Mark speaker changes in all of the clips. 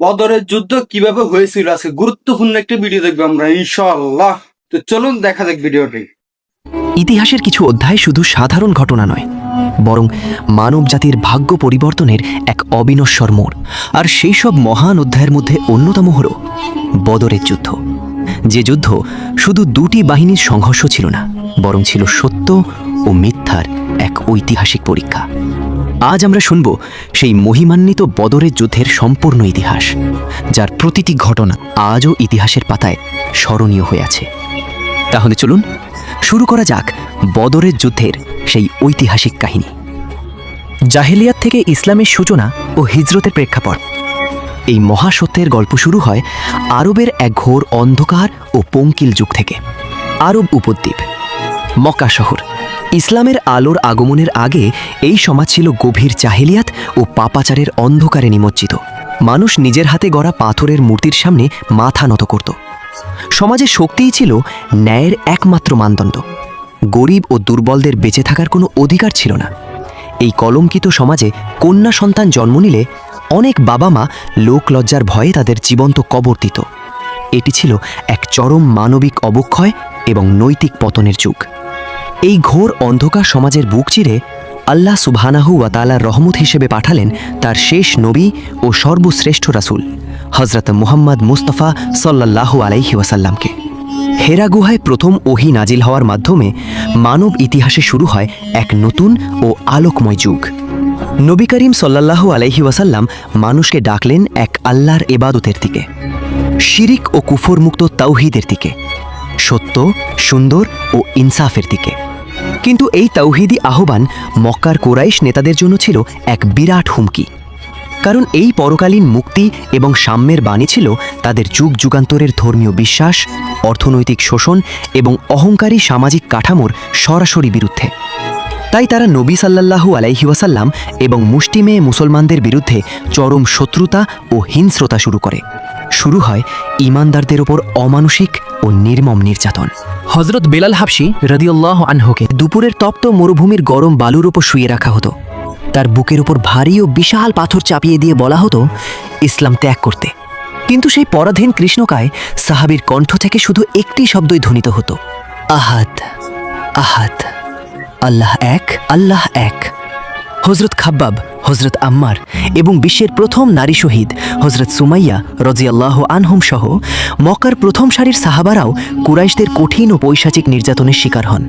Speaker 1: বদরের যুদ্ধ কিভাবে হয়েছিল আজকে গুরুত্বপূর্ণ একটা ভিডিও দেখবো আমরা ইনশাআল্লাহ। তো চলুন দেখা যাক ভিডিওটি।
Speaker 2: ইতিহাসের কিছু অধ্যায় শুধু সাধারণ ঘটনা নয়, বরং মানব জাতির ভাগ্য পরিবর্তনের এক অবিনশ্বর মোড়। আর সেই সব মহান অধ্যায়ের মধ্যে অন্যতম হল বদরের যুদ্ধ, যে যুদ্ধ শুধু দুটি বাহিনীর সংঘর্ষ ছিল না, বরং ছিল সত্য ও মিথ্যার এক ঐতিহাসিক পরীক্ষা। আজ আমরা শুনব সেই মহিমান্বিত বদরের যুদ্ধের সম্পূর্ণ ইতিহাস, যার প্রতিটি ঘটনা আজও ইতিহাসের পাতায় স্মরণীয় হয়ে আছে। তাহলে চলুন শুরু করা যাক বদরের যুদ্ধের সেই ঐতিহাসিক কাহিনী। জাহেলিয়াত থেকে ইসলামের সূচনা ও হিজরতের প্রেক্ষাপট। এই মহাসত্যের গল্প শুরু হয় আরবের এক ঘোর অন্ধকার ও পঙ্কিল যুগ থেকে। আরব উপদ্বীপ, মক্কা শহর। ইসলামের আলোর আগমনের আগে এই সমাজ ছিল গভীর জাহেলিয়াত ও পাপাচারের অন্ধকারে নিমজ্জিত। মানুষ নিজের হাতে গড়া পাথরের মূর্তির সামনে মাথা নত করত। সমাজে শক্তিই ছিল ন্যায়ের একমাত্র মানদণ্ড। গরিব ও দুর্বলদের বেঁচে থাকার কোনো অধিকার ছিল না। এই কলঙ্কিত সমাজে কন্যা সন্তান জন্ম নিলে অনেক বাবা মা লোকলজ্জার ভয়ে তাদের জীবন্ত কবর দিত। এটি ছিল এক চরম মানবিক অবক্ষয় এবং নৈতিক পতনের যুগ। এই ঘোর অন্ধকার সমাজের বুক চিরে আল্লাহ সুবহানাহু ওয়া তাআলার রহমত হিসেবে পাঠালেন তার শেষ নবী ও সর্বশ্রেষ্ঠ রাসূল হযরত মুহাম্মদ মুস্তাফা সাল্লাল্লাহু আলাইহি ওয়াসাল্লামকে। হেরা গুহায় প্রথম ওহী নাজিল হওয়ার মাধ্যমে মানব ইতিহাসে শুরু হয় এক নতুন ও আলোকময় যুগ। নবী করিম সাল্লাল্লাহু আলাইহি ওয়াসাল্লাম মানুষকে ডাকলেন এক আল্লাহর ইবাদতের দিকে, শিরিক ও কুফর মুক্ত তাওহীদের দিকে, সত্য, সুন্দর ও ইনসাফের দিকে। কিন্তু এই তাওহীদি আহ্বান মক্কার কুরাইশ নেতাদের জন্য ছিল এক বিরাট হুমকি, কারণ এই পরকালীন মুক্তি এবং সাম্যের বাণী ছিল তাদের যুগ যুগান্তরের ধর্মীয় বিশ্বাস, অর্থনৈতিক শোষণ এবং অহংকারী সামাজিক কাঠামোর সরাসরি বিরুদ্ধে। তাই তারা নবী সাল্লাল্লাহু আলাইহি ওয়াসাল্লাম এবং মুষ্টিমেয় মুসলমানদের বিরুদ্ধে চরম শত্রুতা ও হিংস্রতা শুরু করে। শুরু হয় ঈমানদারদের ওপর অমানুষিক ও নির্মম নির্যাতন। হযরত বেলাল হাবশী রাদিয়াল্লাহু আনহুকে দুপুরের তপ্ত মরুভূমির গরম বালুর ওপর শুয়ে রাখা হতো। তার বুকের ওপর ভারী ও বিশাল পাথর চাপিয়ে দিয়ে বলা হতো ইসলাম ত্যাগ করতে। কিন্তু সেই পরাধীন কৃষ্ণকায় সাহাবীর কণ্ঠ থেকে শুধু একটি শব্দই ধ্বনিত হতো, আহাদ আহাদ, আল্লাহ এক, আল্লাহ এক। হযরত খাব্বাব, হযরত আম্মার এবং বিশ্বের প্রথম নারী শহীদ হযরত সুমাইয়া রাদিয়াল্লাহু আনহুম সহ মক্কার প্রথম সারির সাহাবারাও কুরাইশদের কঠিন ও পৈশাচিক নির্যাতনের শিকার হন।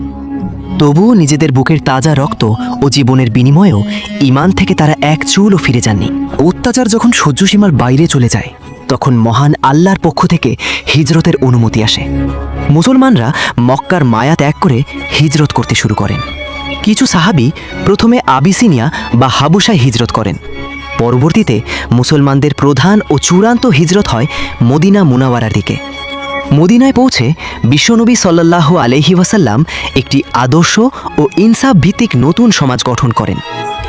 Speaker 2: তবুও নিজেদের বুকের তাজা রক্ত ও জীবনের বিনিময়েও ঈমান থেকে তারা এক চুলও ফিরে যাননি। অত্যাচার যখন সহ্যসীমার বাইরে চলে যায়, তখন মহান আল্লাহর পক্ষ থেকে হিজরতের অনুমতি আসে। মুসলমানরা মক্কার মায়া ত্যাগ করে হিজরত করতে শুরু করেন। কিছু সাহাবী প্রথমে আবিসিনিয়া বা হাবুশায় হিজরত করেন। পরবর্তীতে মুসলমানদের প্রধান ও চূড়ান্ত হিজরত হয় মদিনা মুনাওয়ারার দিকে। মদিনায় পৌঁছে বিশ্বনবী সাল্লাল্লাহু আলাইহি ওয়াসাল্লাম একটি আদর্শ ও ইনসাফ ভিত্তিক নতুন সমাজ গঠন করেন।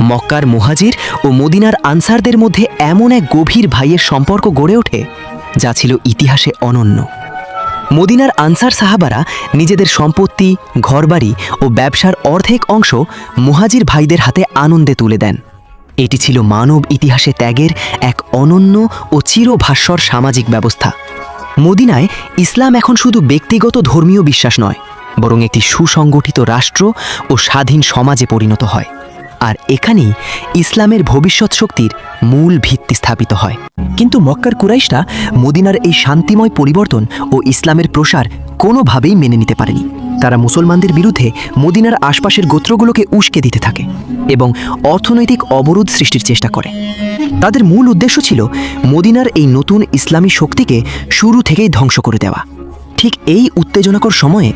Speaker 2: মক্কার মুহাজির ও মদিনার আনসারদের মধ্যে এমন এক গভীর ভাইয়ের সম্পর্ক গড়ে ওঠে যা ছিল ইতিহাসে অনন্য। মদিনার আনসার সাহাবারা নিজেদের সম্পত্তি, ঘরবাড়ি ও ব্যবসার অর্ধেক অংশ মুহাজির ভাইদের হাতে আনন্দে তুলে দেন। এটি ছিল মানব ইতিহাসে ত্যাগের এক অনন্য ও চিরভাস্বর সামাজিক ব্যবস্থা। মদিনায় ইসলাম এখন শুধু ব্যক্তিগত ধর্মীয় বিশ্বাস নয়, বরং একটি সুসংগঠিত রাষ্ট্র ও স্বাধীন সমাজে পরিণত হয়। আর এখানেই ইসলামের ভবিষ্যৎ শক্তির মূল ভিত্তি স্থাপিত হয়। কিন্তু মক্কার কুরাইশরা মদিনার এই শান্তিময় পরিবর্তন ও ইসলামের প্রসার কোনোভাবেই মেনে নিতে পারেনি। তারা মুসলমানদের বিরুদ্ধে মদিনার আশপাশের গোত্রগুলোকে উস্কে দিতে থাকে এবং অর্থনৈতিক অবরোধ সৃষ্টির চেষ্টা করে। তাদের মূল উদ্দেশ্য ছিল মদিনার এই নতুন ইসলামী শক্তিকে শুরু থেকেই ধ্বংস করে দেওয়া। ঠিক এই উত্তেজনাকর সময়ে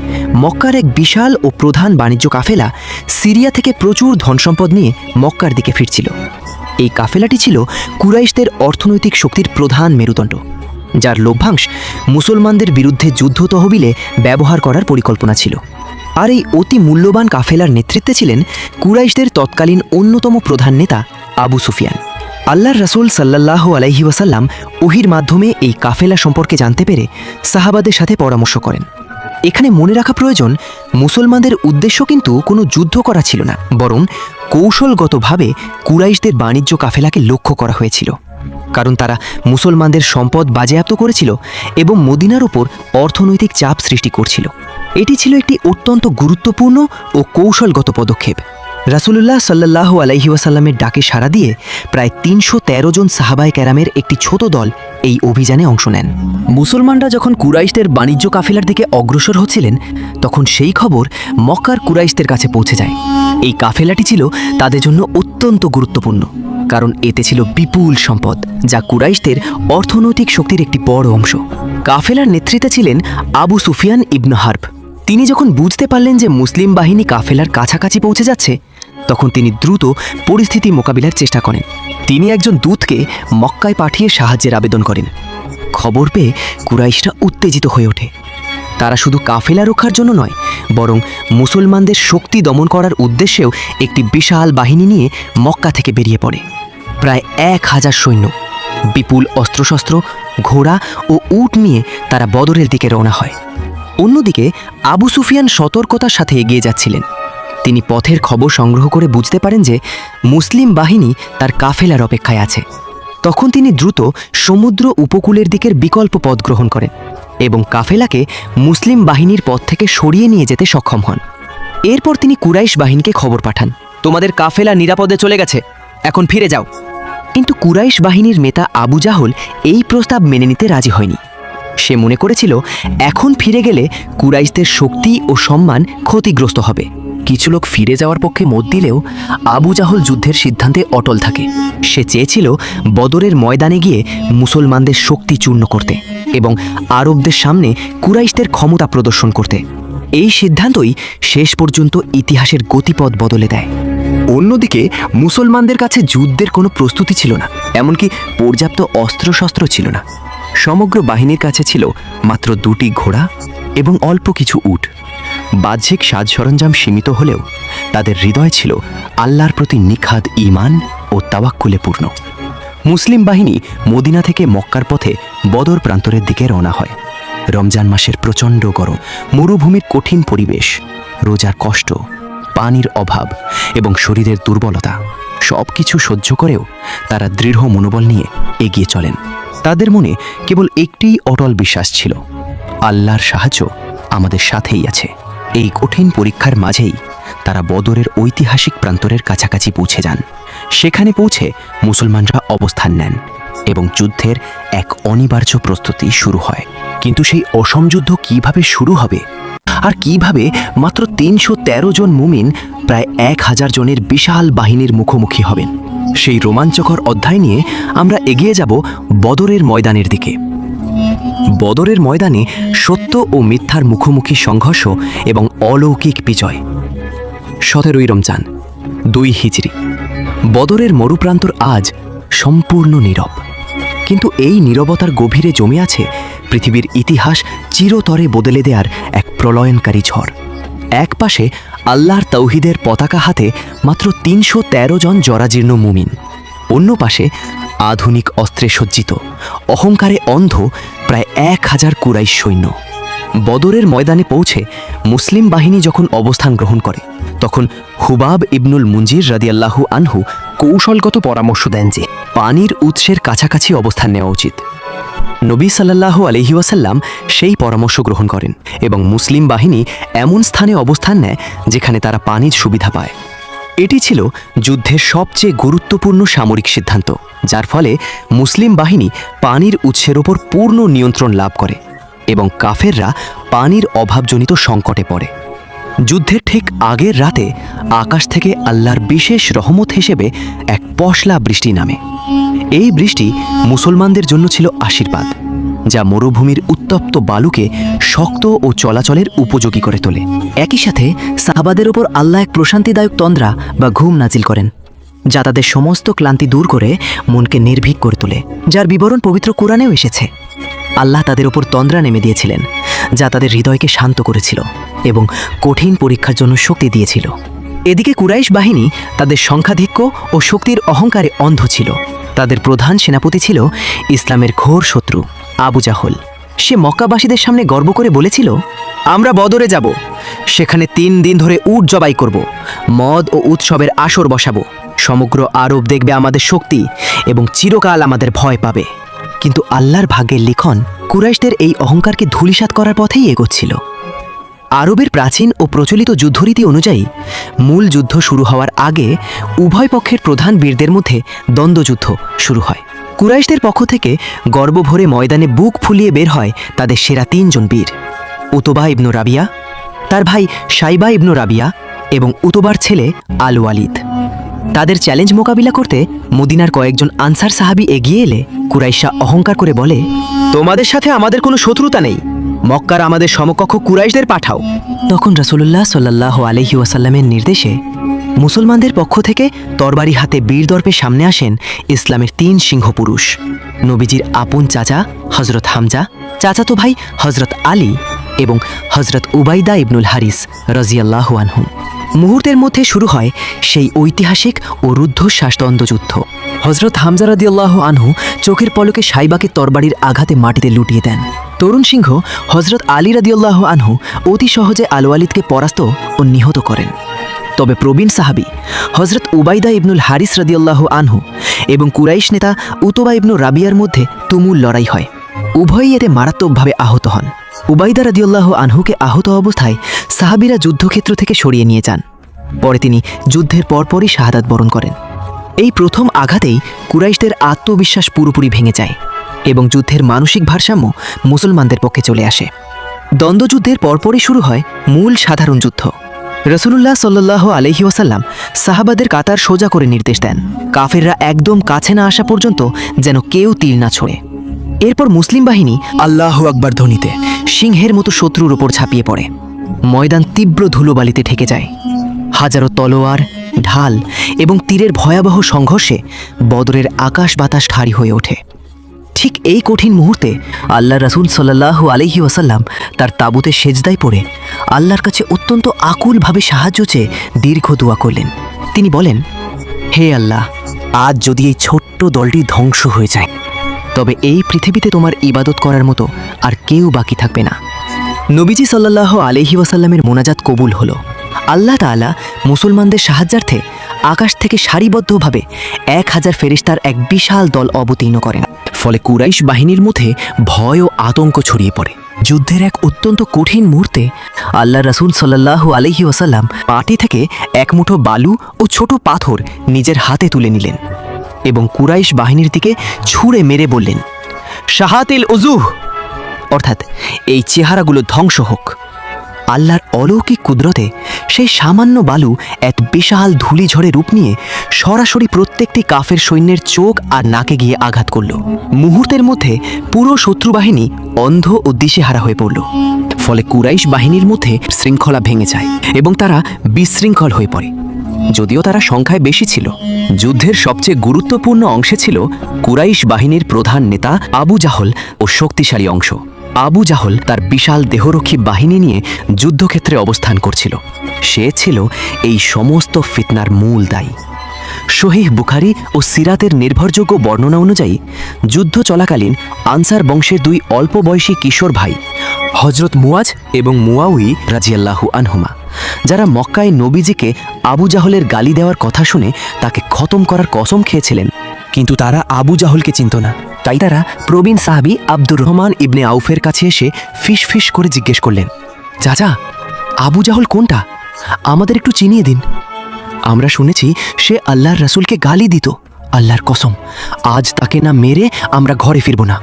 Speaker 2: মক্কার এক বিশাল ও প্রধান বাণিজ্য কাফেলা সিরিয়া থেকে প্রচুর ধনসম্পদ নিয়ে মক্কার দিকে ফিরছিল। এই কাফেলাটি ছিল কুরাইশদের অর্থনৈতিক শক্তির প্রধান মেরুদণ্ড, যার লভ্যাংশ মুসলমানদের বিরুদ্ধে যুদ্ধ তহবিলে ব্যবহার করার পরিকল্পনা ছিল। আর এই অতি মূল্যবান কাফেলার নেতৃত্বে ছিলেন কুরাইশদের তৎকালীন অন্যতম প্রধান নেতা আবু সুফিয়ান। আল্লাহর রাসূল সাল্লাল্লাহু আলাইহি ওয়াসাল্লাম ওহীর মাধ্যমে এই কাফেলা সম্পর্কে জানতে পেরে সাহাবাদের সাথে পরামর্শ করেন। এখানে মনে রাখা প্রয়োজন, মুসলমানদের উদ্দেশ্য কিন্তু কোনো যুদ্ধ করা ছিল না, বরং কৌশলগতভাবে কুরাইশদের বাণিজ্য কাফেলাকে লক্ষ্য করা হয়েছিল। কারণ তারা মুসলমানদের সম্পদ বাজেয়াপ্ত করেছিল এবং মদিনার উপর অর্থনৈতিক চাপ সৃষ্টি করছিল। এটি ছিল একটি অত্যন্ত গুরুত্বপূর্ণ ও কৌশলগত পদক্ষেপ। রাসূলুল্লাহ সাল্লাল্লাহু আলাইহি ওয়াসাল্লামের ডাকে সাড়া দিয়ে প্রায় ৩১৩ জন সাহাবায়ে কেরামের একটি ছোট দল এই অভিযানে অংশ নেন। মুসলমানরা যখন কুরাইশদের বাণিজ্য কাফেলার দিকে অগ্রসর হচ্ছিলেন, তখন সেই খবর মক্কার কুরাইশদের কাছে পৌঁছে যায়। এই কাফেলাটি ছিল তাদের জন্য অত্যন্ত গুরুত্বপূর্ণ, কারণ এতে ছিল বিপুল সম্পদ, যা কুরাইশদের অর্থনৈতিক শক্তির একটি বড় অংশ। কাফেলার নেতৃত্বে ছিলেন আবু সুফিয়ান ইবন হারব। তিনি যখন বুঝতে পারলেন যে মুসলিম বাহিনী কাফেলার কাছাকাছি পৌঁছে যাচ্ছে, তখন তিনি দ্রুত পরিস্থিতি মোকাবিলার চেষ্টা করেন। তিনি একজন দূতকে মক্কায় পাঠিয়ে সাহায্যের আবেদন করেন। খবর পেয়ে কুরাইশরা উত্তেজিত হয়ে ওঠে। তারা শুধু কাফেলা রক্ষার জন্য নয়, বরং মুসলমানদের শক্তি দমন করার উদ্দেশ্যেও একটি বিশাল বাহিনী নিয়ে মক্কা থেকে বেরিয়ে পড়ে। প্রায় ১,০০০ সৈন্য, বিপুল অস্ত্রশস্ত্র, ঘোড়া ও উট নিয়ে তারা বদরের দিকে রওনা হয়। অন্যদিকে আবু সুফিয়ান সতর্কতার সাথে এগিয়ে যাচ্ছিলেন। তিনি পথের খবর সংগ্রহ করে বুঝতে পারেন যে মুসলিম বাহিনী তার কাফেলার অপেক্ষায় আছে। তখন তিনি দ্রুত সমুদ্র উপকূলের দিকের বিকল্প পথ গ্রহণ করেন এবং কাফেলাকে মুসলিম বাহিনীর পথ থেকে সরিয়ে নিয়ে যেতে সক্ষম হন। এরপর তিনি কুরাইশ বাহিনীকে খবর পাঠান, তোমাদের কাফেলা নিরাপদে চলে গেছে, এখন ফিরে যাও। কিন্তু কুরাইশ বাহিনীর নেতা আবু জাহল এই প্রস্তাব মেনে নিতে রাজি হয়নি। সে মনে করেছিল এখন ফিরে গেলে কুরাইশদের শক্তি ও সম্মান ক্ষতিগ্রস্ত হবে। কিছু লোক ফিরে যাওয়ার পক্ষে মত দিলেও আবু জাহল যুদ্ধের সিদ্ধান্তে অটল থাকে। সে চেয়েছিল বদরের ময়দানে গিয়ে মুসলমানদের শক্তি চূর্ণ করতে এবং আরবদের সামনে কুরাইশদের ক্ষমতা প্রদর্শন করতে। এই সিদ্ধান্তই শেষ পর্যন্ত ইতিহাসের গতিপথ বদলে দেয়। অন্যদিকে মুসলমানদের কাছে যুদ্ধের কোনো প্রস্তুতি ছিল না, এমনকি পর্যাপ্ত অস্ত্রশস্ত্র ছিল না। সমগ্র বাহিনীর কাছে ছিল মাত্র ২টি ঘোড়া এবং অল্প কিছু উট। বাহ্যিক সাজ সরঞ্জাম সীমিত হলেও তাদের হৃদয় ছিল আল্লাহর প্রতি নিখাদ ঈমান ও তাওয়াক্কুলে পূর্ণ। মুসলিম বাহিনী মদিনা থেকে মক্কার পথে বদর প্রান্তরের দিকে রওনা হয়। রমজান মাসের প্রচণ্ড গরম, মরুভূমির কঠিন পরিবেশ, রোজার কষ্ট, পানির অভাব এবং শরীরের দুর্বলতা সব কিছু সহ্য করেও তারা দৃঢ় মনোবল নিয়ে এগিয়ে চলেন। তাদের মনে কেবল একটিই অটল বিশ্বাস ছিল, আল্লাহর সাহায্য আমাদের সাথেই আছে। এই কঠিন পরীক্ষার মাঝেই তারা বদরের ঐতিহাসিক প্রান্তরের কাছাকাছি পৌঁছে যান। সেখানে পৌঁছে মুসলমানরা অবস্থান নেন এবং যুদ্ধের এক অনিবার্য প্রস্তুতি শুরু হয়। কিন্তু সেই অসম যুদ্ধ কিভাবে শুরু হবে আর কিভাবে মাত্র ৩১৩ জন মুমিন প্রায় ১,০০০ জনের বিশাল বাহিনীর মুখোমুখি হবেন, সেই রোমাঞ্চকর অধ্যায় নিয়ে আমরা এগিয়ে যাব বদরের ময়দানের দিকে। বদরের ময়দানে সত্য ও মিথ্যার মুখোমুখি সংঘর্ষ এবং অলৌকিক বিজয়। ১৭ই রমজান ২ হিজরি। বদরের মরুপ্রান্তর আজ সম্পূর্ণ নীরব, কিন্তু এই নীরবতার গভীরে জমে আছে পৃথিবীর ইতিহাস চিরতরে বদলে দেওয়ার এক প্রলয়নকারী ঝড়। এক পাশে আল্লাহর তাওহীদের পতাকা হাতে মাত্র ৩১৩ জন জরাজীর্ণ মুমিন, অন্য পাশে আধুনিক অস্ত্রে সজ্জিত, অহংকারে অন্ধ প্রায় ১,০০০ কুরাইশ সৈন্য। বদরের ময়দানে পৌঁছে মুসলিম বাহিনী যখন অবস্থান গ্রহণ করে, তখন হুবাব ইবনুল মুনজির রাদিয়াল্লাহু আনহু কৌশলগত পরামর্শ দেন যে পানির উৎসের কাছাকাছি অবস্থান নেওয়া উচিত। নবী সাল্লাল্লাহু আলাইহি ওয়াসাল্লাম সেই পরামর্শ গ্রহণ করেন এবং মুসলিম বাহিনী এমন স্থানে অবস্থান নেয় যেখানে তারা পানির সুবিধা পায়। এটি ছিল যুদ্ধের সবচেয়ে গুরুত্বপূর্ণ সামরিক সিদ্ধান্ত, যার ফলে মুসলিম বাহিনী পানির উৎসের ওপর পূর্ণ নিয়ন্ত্রণ লাভ করে এবং কাফেররা পানির অভাবজনিত সংকটে পড়ে। যুদ্ধের ঠিক আগের রাতে আকাশ থেকে আল্লাহর বিশেষ রহমত হিসেবে এক পশলা বৃষ্টি নামে। এই বৃষ্টি মুসলমানদের জন্য ছিল আশীর্বাদ, যা মরুভূমির উত্তপ্ত বালুকে শক্ত ও চলাচলের উপযোগী করে তোলে। একই সাথে সাহাবাদের ওপর আল্লাহ এক প্রশান্তিদায়ক তন্দ্রা বা ঘুম নাজিল করেন, যা তাদের সমস্ত ক্লান্তি দূর করে মনকে নির্ভীক করে তোলে, যার বিবরণ পবিত্র কোরআনেও এসেছে। আল্লাহ তাদের ওপর তন্দ্রা নেমে দিয়েছিলেন, যা তাদের হৃদয়কে শান্ত করেছিল এবং কঠিন পরীক্ষার জন্য শক্তি দিয়েছিল। এদিকে কুরাইশ বাহিনী তাদের সংখ্যাধিক্য ও শক্তির অহংকারে অন্ধ ছিল। তাদের প্রধান সেনাপতি ছিল ইসলামের ঘোর শত্রু আবু জাহল। সে মক্কাবাসীদের সামনে গর্ব করে বলেছিল, আমরা বদরে যাব, সেখানে 3 দিন ধরে উট জবাই করব, মদ ও উৎসবের আসর বসাবো। সমগ্র আরব দেখবে আমাদের শক্তি এবং চিরকাল আমাদের ভয় পাবে। কিন্তু আল্লাহর ভাগ্যের লিখন কুরাইশদের এই অহংকারকে ধূলিসাৎ করার পথেই এগোচ্ছিল। আরবের প্রাচীন ও প্রচলিত যুদ্ধরীতি অনুযায়ী মূল যুদ্ধ শুরু হওয়ার আগে উভয় পক্ষের প্রধান বীরদের মধ্যে দ্বন্দ্বযুদ্ধ শুরু হয়। কুরাইশদের পক্ষ থেকে গর্বভরে ময়দানে বুক ফুলিয়ে বের হয় তাদের সেরা 3 জন বীর, উতবা ইবনু রাবিয়া, তার ভাই সাইবা ইবনু রাবিয়া এবং উতবার ছেলে আল ওয়ালিদ। তাদের চ্যালেঞ্জ মোকাবিলা করতে মদিনার কয়েকজন আনসার সাহাবী এগিয়ে এলে কুরাইশা অহংকার করে বলে, তোমাদের সাথে আমাদের কোনো শত্রুতা নেই, মক্কার আমাদের সমকক্ষ কুরাইশদের পাঠাও। তখন রাসূলুল্লাহ সাল্লাল্লাহু আলাইহি ওয়াসাল্লামের নির্দেশে মুসলমানদের পক্ষ থেকে তরবারি হাতে বীরদর্পে সামনে আসেন ইসলামের 3 সিংহ পুরুষ, নবীজির আপন চাচা হযরত হামজা, চাচাতো ভাই হযরত আলী এবং হযরত উবাইদা ইবনুল হারিস রাদিয়াল্লাহু আনহু। মুহূর্তের মধ্যে শুরু হয় সেই ঐতিহাসিক ও রুদ্ধশ্বাস দ্বন্দ্বযুদ্ধ। হযরত হামজা রাদিয়াল্লাহু আনহু চোখের পলকে সাইবাকে তরবারির আঘাতে মাটিতে লুটিয়ে দেন। তরুণ সিংহ হযরত আলী রাদিয়াল্লাহু আনহু অতি সহজে আল ওয়ালিদকে পরাস্ত ও নিহত করেন। তবে প্রবীণ সাহাবী হযরত উবাইদা ইবনুল হারিস রাদিয়াল্লাহু আনহু এবং কুরাইশ নেতা উতবা ইবনু রাবিয়ার মধ্যে তুমুল লড়াই হয়। উভয়ই এতে মারাত্মকভাবে আহত হন। উবাইদা রাদিয়াল্লাহু আনহুকে আহত অবস্থায় সাহাবীরা যুদ্ধক্ষেত্র থেকে সরিয়ে নিয়ে যান। পরে তিনি যুদ্ধের পরপরই শাহাদাত বরণ করেন। এই প্রথম আঘাতেই কুরাইশদের আত্মবিশ্বাস পুরোপুরি ভেঙে যায় এবং যুদ্ধের মানসিক ভারসাম্য মুসলমানদের পক্ষে চলে আসে। দ্বন্দ্বযুদ্ধের পরপরই শুরু হয় মূল সাধারণ যুদ্ধ। রাসূলুল্লাহ সাল্লাল্লাহু আলাইহি ওয়াসাল্লাম সাহাবাদের কাতার সোজা করে নির্দেশ দেন, কাফেররা একদম কাছে না আসা পর্যন্ত যেন কেউ তীর না ছোড়ে। এরপর মুসলিম বাহিনী আল্লাহু আকবার ধ্বনিতে সিংহের মতো শত্রুর ওপর ঝাঁপিয়ে পড়ে। ময়দান তীব্র ধুলোবালিতে ঢেকে যায়। হাজারো তলোয়ার, ঢাল এবং তীরের ভয়াবহ সংঘর্ষে বদরের আকাশ বাতাস ঠাড়ি হয়ে ওঠে। ঠিক এই কঠিন মুহূর্তে আল্লাহ রাসূল সাল্লাল্লাহু আলাইহি ওয়াসাল্লাম তার তাঁবুতে সেজদায় পড়ে আল্লাহর কাছে অত্যন্ত আকুলভাবে সাহায্য চেয়ে দীর্ঘ দোয়া করলেন। তিনি বলেন, হে আল্লাহ, আজ যদি এই ছোট্ট দলটি ধ্বংস হয়ে যায় তবে এই পৃথিবীতে তোমার ইবাদত করার মতো আর কেউ বাকি থাকবে না। নবীজি সাল্লাল্লাহু আলাইহি ওয়াসাল্লামের মোনাজাত কবুল হলো। আল্লাহ তাআলা মুসলমানদের সাহায্যার্থে আকাশ থেকে সারিবদ্ধভাবে 1000 ফেরেশতার এক বিশাল দল অবতীর্ণ করেন। ফলে কুরাইশ বাহিনীর মধ্যে ভয় ও আতঙ্ক ছড়িয়ে পড়ে। যুদ্ধের এক অত্যন্ত কঠিন মুহূর্তে আল্লাহ রাসূল সাল্লাল্লাহু আলাইহি ওয়াসাল্লাম মাটি থেকে এক মুঠো বালু ও ছোট পাথর নিজের হাতে তুলে নিলেন এবং কুরাইশ বাহিনীর দিকে ছুঁড়ে মেরে বললেন, শাহাতিল উজুহ, অর্থাৎ এই চেহারাগুলো ধ্বংস হোক। আল্লাহর অলৌকিক কুদরতে সেই সামান্য বালু এক বিশাল ধূলিঝড়ে রূপ নিয়ে সরাসরি প্রত্যেকটি কাফের সৈন্যের চোখ আর নাকে গিয়ে আঘাত করল। মুহূর্তের মধ্যে পুরো শত্রু বাহিনী অন্ধ ও দিশেহারা হয়ে পড়ল। ফলে কুরাইশ বাহিনীর মধ্যে শৃঙ্খলা ভেঙে যায় এবং তারা বিশৃঙ্খল হয়ে পড়ে। যদিও তারা সংখ্যায় বেশি ছিল, যুদ্ধের সবচেয়ে গুরুত্বপূর্ণ অংশে ছিল কুরাইশ বাহিনীর প্রধান নেতা আবু জাহল ও শক্তিশালী অংশ। আবু জাহল তার বিশাল দেহরক্ষী বাহিনী নিয়ে যুদ্ধক্ষেত্রে অবস্থান করছিল। সে ছিল এই সমস্ত ফিতনার মূল দায়ী। সহিহ বুখারী ও সিরাতের নির্ভরযোগ্য বর্ণনা অনুযায়ী যুদ্ধ চলাকালীন আনসার বংশের 2 অল্প বয়সী কিশোর ভাই হযরত মুয়াজ এবং মুয়াউই রাদিয়াল্লাহু আনহুমা, যারা মক্কায় নবীজিকে আবু জাহলের গালি দেওয়ার কথা শুনে তাকে খতম করার কসম খেয়েছিলেন, কিন্তু তারা আবু জাহলকে চিনত না। তাই তারা প্রবীণ সাহাবী আব্দুর রহমান ইবনে আউফের কাছে এসে ফিস করে জিজ্ঞেস করলেন, চাচা, আবু জাহল কোনটা? আমাদের একটু চিনিয়ে দিন। আমরা শুনেছি সে আল্লাহর রাসূলকে গালি দিত। আল্লাহর কসম, আজ তাকে না মেরে আমরা ঘরে ফিরব না।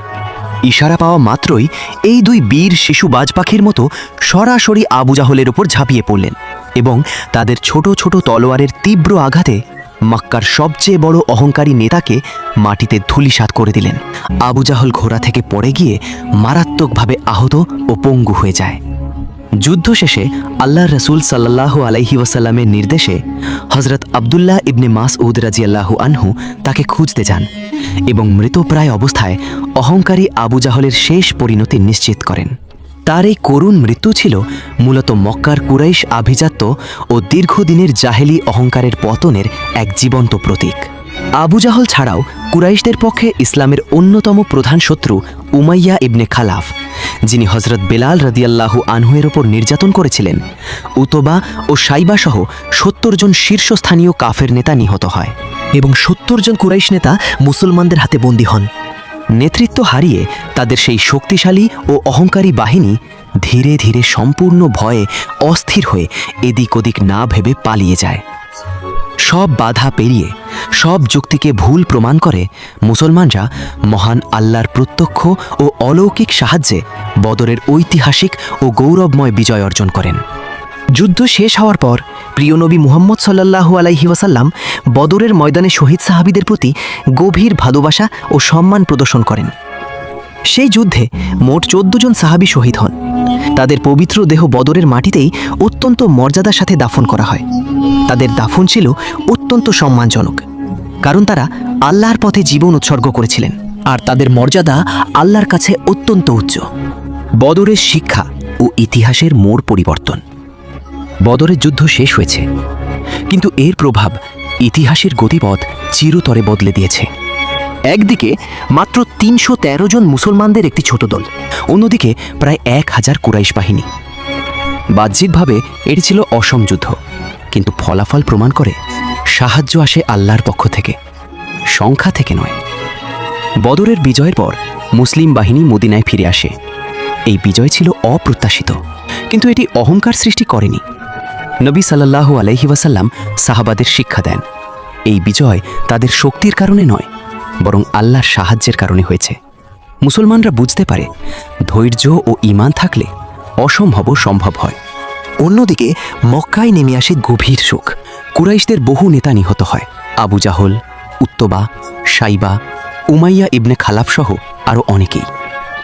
Speaker 2: ইশারা পাওয়া মাত্রই এই 2 বীর শিশু বাজ পাখির মতো সরাসরি আবু জাহলের ওপর ঝাঁপিয়ে পড়লেন এবং তাদের ছোট ছোট তলোয়ারের তীব্র আঘাতে মক্কার সবচেয়ে বড় অহংকারী নেতাকে মাটিতে ধূলিসাৎ করে দিলেন। আবু জাহল ঘোড়া থেকে পড়ে গিয়ে মারাত্মকভাবে আহত ও পঙ্গু হয়ে যায়। যুদ্ধ শেষে আল্লাহর রাসূল সাল্লাল্লাহু আলাইহি ওয়াসাল্লামের নির্দেশে হযরত আব্দুল্লাহ ইবনে মাসউদ রাদিয়াল্লাহু আনহু তাকে খুঁজতে যান এবং মৃতপ্রায় অবস্থায় অহংকারী আবু জাহলের শেষ পরিণতি নিশ্চিত করেন। তার এই করুণ মৃত্যু ছিল মূলত মক্কার কুরাইশ আভিজাত্য ও দীর্ঘদিনের জাহেলি অহংকারের পতনের এক জীবন্ত প্রতীক। আবু জাহল ছাড়াও কুরাইশদের পক্ষে ইসলামের অন্যতম প্রধান শত্রু উমাইয়া ইবনে খালাফ, যিনি হজরত বেলাল রাদিয়াল্লাহু আনহুয়ের ওপর নির্যাতন করেছিলেন, উতবা ও সাইবা সহ ৭০ জন শীর্ষস্থানীয় কাফের নেতা নিহত হয় এবং ৭০ জন কুরাইশ নেতা মুসলমানদের হাতে বন্দী হন। নেতৃত্ব হারিয়ে তাদের সেই শক্তিশালী ও অহংকারী বাহিনী ধীরে ধীরে সম্পূর্ণ ভয়ে অস্থির হয়ে এদিক ওদিক না ভেবে পালিয়ে যায়। সব বাধা পেরিয়ে, সব যুক্তিকে ভুল প্রমাণ করে মুসলমানরা মহান আল্লাহর প্রত্যক্ষ ও অলৌকিক সাহায্যে বদরের ঐতিহাসিক ও গৌরবময় বিজয় অর্জন করেন। যুদ্ধ শেষ হওয়ার পর প্রিয় নবী মুহাম্মদ সাল্লাল্লাহু আলাইহি ওয়াসাল্লাম বদরের ময়দানে শহীদ সাহাবীদের প্রতি গভীর ভালোবাসা ও সম্মান প্রদর্শন করেন। সেই যুদ্ধে মোট ১৪ জন সাহাবী শহীদ হন। তাদের পবিত্র দেহ বদরের মাটিতেই অত্যন্ত মর্যাদার সাথে দাফন করা হয়। তাদের দাফন ছিল অত্যন্ত সম্মানজনক, কারণ তারা আল্লাহর পথে জীবন উৎসর্গ করেছিলেন, আর তাদের মর্যাদা আল্লাহর কাছে অত্যন্ত উচ্চ। বদরের শিক্ষা ও ইতিহাসের মোড় পরিবর্তন। বদরের যুদ্ধ শেষ হয়েছে, কিন্তু এর প্রভাব ইতিহাসের গতিপথ চিরতরে বদলে দিয়েছে। একদিকে মাত্র ৩১৩ জন মুসলমানদের একটি ছোট দল, অন্যদিকে প্রায় ১,০০০ কুরাইশ বাহিনী। বাহ্যিকভাবে এটি ছিল অসম যুদ্ধ, কিন্তু ফলাফল প্রমাণ করে সাহায্য আসে আল্লাহর পক্ষ থেকে, সংখ্যা থেকে নয়। বদরের বিজয়ের পর মুসলিম বাহিনী মদিনায় ফিরে আসে। এই বিজয় ছিল অপ্রত্যাশিত, কিন্তু এটি অহংকার সৃষ্টি করেনি। নবী সাল্লাল্লাহু আলাইহি ওয়াসাল্লাম সাহাবাদের শিক্ষা দেন, এই বিজয় তাদের শক্তির কারণে নয়, বরং আল্লাহর সাহায্যের কারণে হয়েছে। মুসলমানরা বুঝতে পারে ধৈর্য ও ঈমান থাকলে অসম্ভবও সম্ভব হয়। অন্যদিকে মক্কায় নেমে আসে গভীর শোক। কুরাইশদের বহু নেতা নিহত হয়। আবু জাহল, উত্তবা, সাইবা, উমাইয়া ইবনে খালাফ সহ আরও অনেকেই।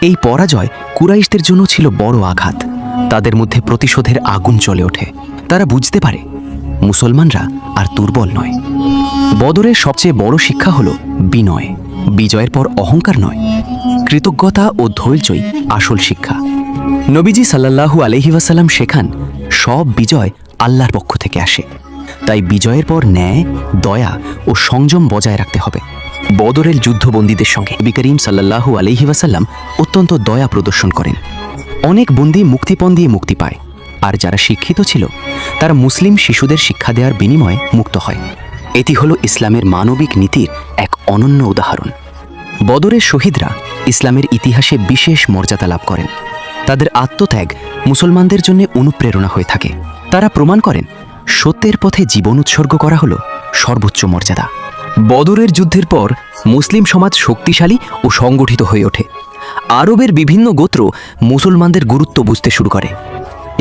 Speaker 2: এই পরাজয় কুরাইশদের জন্য ছিল বড় আঘাত। তাদের মধ্যে প্রতিশোধের আগুন জ্বলে ওঠে। তারা বুঝতে পারে মুসলমানরা আর দুর্বল নয়। বদরের সবচেয়ে বড় শিক্ষা হল বিনয়। বিজয়ের পর অহংকার নয়, কৃতজ্ঞতা ও ধৈর্যই আসল শিক্ষা। নবীজি সাল্লাল্লাহু আলাইহি ওয়াসাল্লাম শেখান, সব বিজয় আল্লাহর পক্ষ থেকে আসে। তাই বিজয়ের পর ন্যায়, দয়া ও সংযম বজায় রাখতে হবে। বদরের যুদ্ধবন্দীদের সঙ্গে নবী করিম সাল্লাল্লাহু আলাইহি ওয়াসাল্লাম অত্যন্ত দয়া প্রদর্শন করেন। অনেক বন্দী মুক্তিপণ দিয়ে মুক্তি পায়, আর যারা শিক্ষিত ছিল তারা মুসলিম শিশুদের শিক্ষা দেওয়ার বিনিময়ে মুক্ত হয়। এটি হলো ইসলামের মানবিক নীতির এক অনন্য উদাহরণ। বদরের শহীদরা ইসলামের ইতিহাসে বিশেষ মর্যাদা লাভ করেন। তাদের আত্মত্যাগ মুসলমানদের জন্য অনুপ্রেরণা হয়ে থাকে। তারা প্রমাণ করেন সত্যের পথে জীবন উৎসর্গ করা হলো সর্বোচ্চ মর্যাদা। বদরের যুদ্ধের পর মুসলিম সমাজ শক্তিশালী ও সংগঠিত হয়ে ওঠে। আরবের বিভিন্ন গোত্র মুসলমানদের গুরুত্ব বুঝতে শুরু করে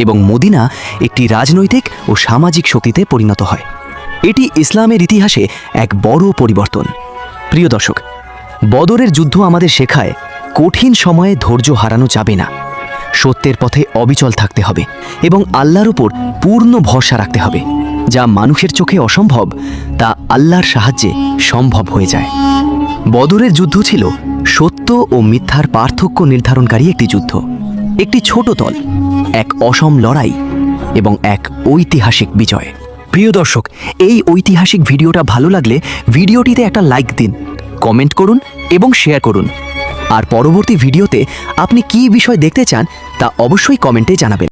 Speaker 2: এবং মদিনা একটি রাজনৈতিক ও সামাজিক শক্তিতে পরিণত হয়। এটি ইসলামের ইতিহাসে এক বড় পরিবর্তন। প্রিয় দর্শক, বদরের যুদ্ধ আমাদের শেখায় কঠিন সময়ে ধৈর্য হারানো যাবে না। সত্যের পথে অবিচল থাকতে হবে এবং আল্লাহর উপর পূর্ণ ভরসা রাখতে হবে। যা মানুষের চোখে অসম্ভব, তা আল্লাহর সাহায্যে সম্ভব হয়ে যায়। বদরের যুদ্ধ ছিল সত্য ও মিথ্যার পার্থক্য নির্ধারণকারী একটি যুদ্ধ। একটি ছোট দল, এক অসম লড়াই এবং এক ঐতিহাসিক বিজয়। প্রিয় দর্শক, এই ঐতিহাসিক ভিডিওটা ভালো লাগলে ভিডিওটিতে একটা লাইক দিন, কমেন্ট করুন এবং শেয়ার করুন। আর পরবর্তী ভিডিওতে আপনি কী বিষয় দেখতে চান তা অবশ্যই কমেন্টে জানাবেন।